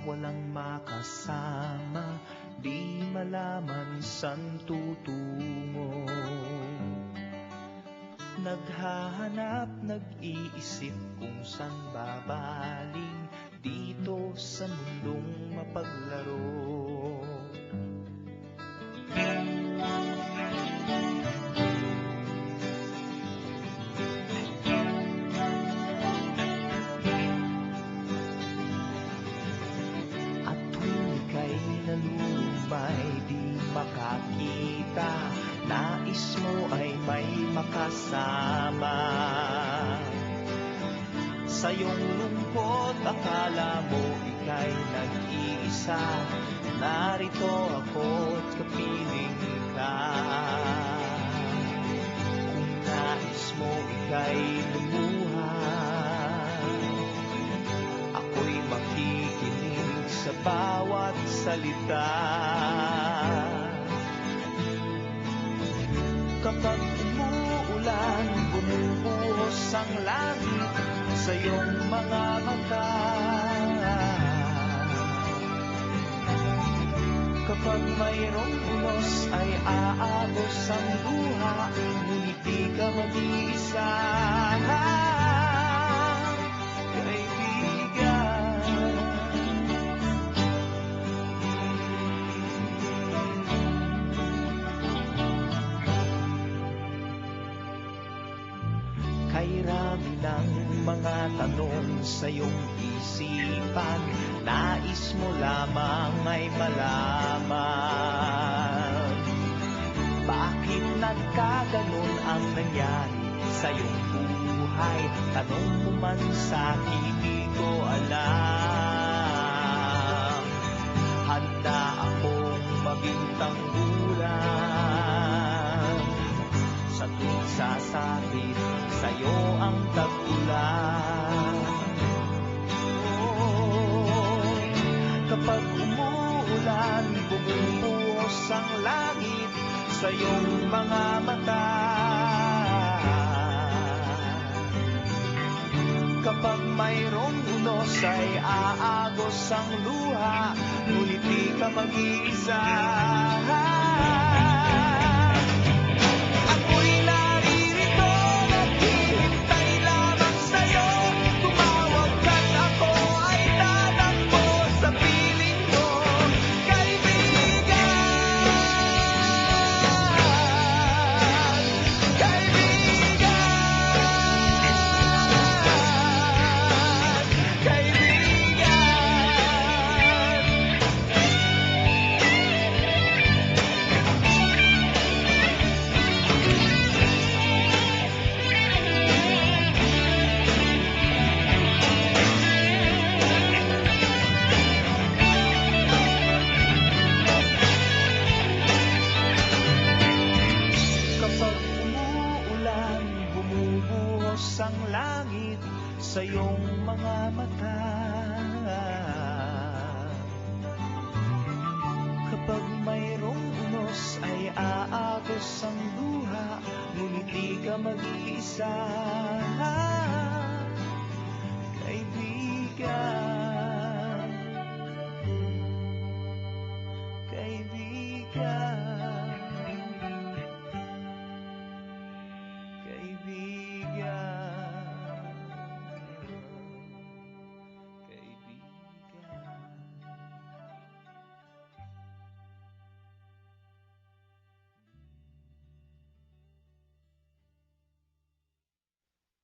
walang makasama, di malaman san tutungo. Naghahanap, nag-iisip kung san babaling dito sa mundong mapaglaro. At tuwing ika'y nalumbay, di makakita, nais mo ay may makasama. Sa iyong lungkot, akala mo ika'y nag-iisa, narito ako't kapiling ka. Kung nais mo ika'y lumuha, ako'y makikinig sa bawat salita. Kapag umuulan, bumubuhos ang langit sa iyong mga mata. Kapag mayroong unos ay aagos ang luha, ngunit di ka mag-iisa. Kay rami ng mga tanong sa iyong isipan, nais mo lamang ay malaman. Bakit nagkaganon ang nangyari sa iyong buhay? Tanong mo man sa'kin, di ko alam. Handa akong mabintang ulan sa tuwing sasapit sa'yo ang tag-ulan. Oh, kapag umuulan, bumubuhos ang langit sa iyong mga mata. Kapag mayroong unos ay aagos ang luha, ngunit di ka mag-iisa. Ang langit sa iyong mga mata. Kapag mayroong unos ay aagos ang luha, ngunit di ka mag-iisa.